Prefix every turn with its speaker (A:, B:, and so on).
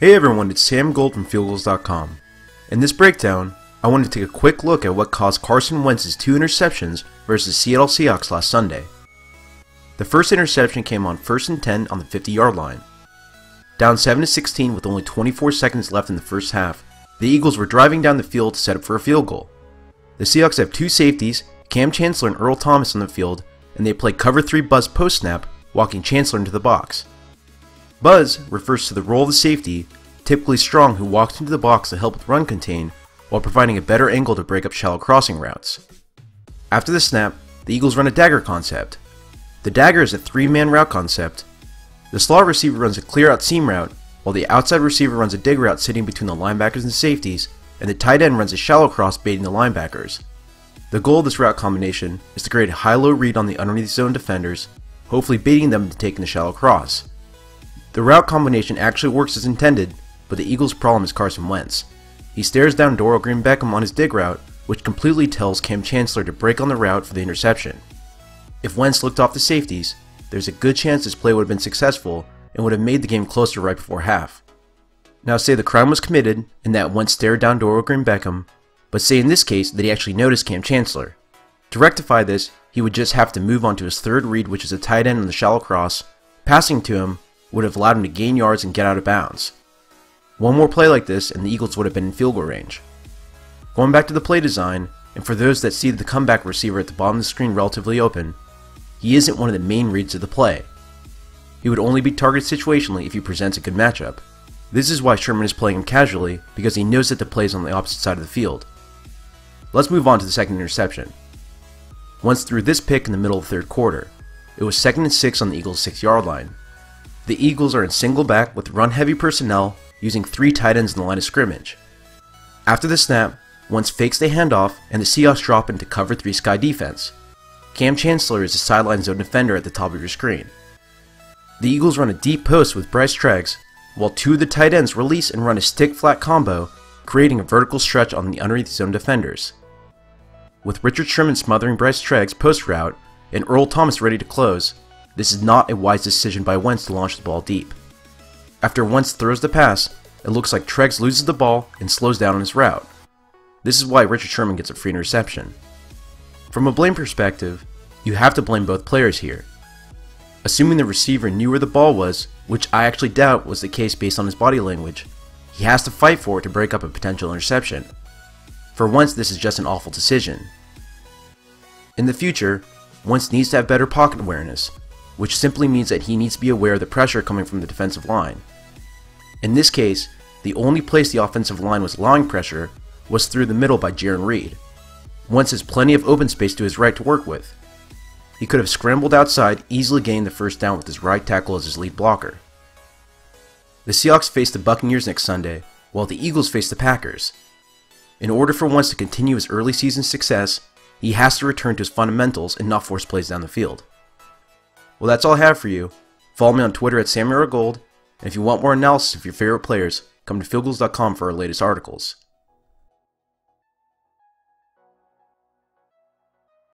A: Hey everyone, it's Sam Gold from FieldGulls.com. In this breakdown, I want to take a quick look at what caused Carson Wentz's 2 interceptions versus Seattle Seahawks last Sunday. The first interception came on 1st and 10 on the 50-yard line. Down 7-16 with only 24 seconds left in the first half, the Eagles were driving down the field to set up for a field goal. The Seahawks have 2 safeties, Cam Chancellor and Earl Thomas on the field, and they play cover 3 buzz post snap, walking Chancellor into the box. Buzz refers to the role of the safety, typically strong, who walks into the box to help with run contain while providing a better angle to break up shallow crossing routes. After the snap, the Eagles run a dagger concept. The dagger is a 3-man route concept. The slot receiver runs a clear out seam route, while the outside receiver runs a dig route sitting between the linebackers and safeties, and the tight end runs a shallow cross baiting the linebackers. The goal of this route combination is to create a high-low read on the underneath zone defenders, hopefully baiting them into taking the shallow cross. The route combination actually works as intended, but the Eagles' problem is Carson Wentz. He stares down Dorial Green-Beckham on his dig route, which completely tells Cam Chancellor to break on the route for the interception. If Wentz looked off the safeties, there's a good chance this play would have been successful and would have made the game closer right before half. Now say the crime was committed and that Wentz stared down Dorial Green-Beckham, but say in this case that he actually noticed Cam Chancellor. To rectify this, he would just have to move on to his third read, which is a tight end on the shallow cross. Passing to him would have allowed him to gain yards and get out of bounds. One more play like this and the Eagles would have been in field goal range. Going back to the play design, and for those that see the comeback receiver at the bottom of the screen relatively open, he isn't one of the main reads of the play. He would only be targeted situationally if he presents a good matchup. This is why Sherman is playing him casually, because he knows that the play is on the opposite side of the field. Let's move on to the second interception. Wentz threw this pick in the middle of the third quarter. It was 2nd and 6 on the Eagles' 6-yard line. The Eagles are in single back with run-heavy personnel, using 3 tight ends in the line of scrimmage. After the snap, Wentz fakes the handoff and the Seahawks drop into cover 3 sky defense. Cam Chancellor is a sideline zone defender at the top of your screen. The Eagles run a deep post with Bryce Treggs, while 2 of the tight ends release and run a stick-flat combo, creating a vertical stretch on the underneath zone defenders. With Richard Sherman smothering Bryce Treggs' post route and Earl Thomas ready to close, this is not a wise decision by Wentz to launch the ball deep. After Wentz throws the pass, it looks like Treggs loses the ball and slows down on his route. This is why Richard Sherman gets a free interception. From a blame perspective, you have to blame both players here. Assuming the receiver knew where the ball was, which I actually doubt was the case based on his body language, he has to fight for it to break up a potential interception. For Wentz, this is just an awful decision. In the future, Wentz needs to have better pocket awareness, which simply means that he needs to be aware of the pressure coming from the defensive line. In this case, the only place the offensive line was allowing pressure was through the middle by Jarran Reed. Wentz has plenty of open space to his right to work with. He could have scrambled outside, easily gained the first down with his right tackle as his lead blocker. The Seahawks face the Buccaneers next Sunday, while the Eagles face the Packers. In order for Wentz to continue his early season success, he has to return to his fundamentals and not force plays down the field. Well, that's all I have for you. Follow me on Twitter at SamUrGold, and if you want more analysis of your favorite players, come to FieldGulls.com for our latest articles.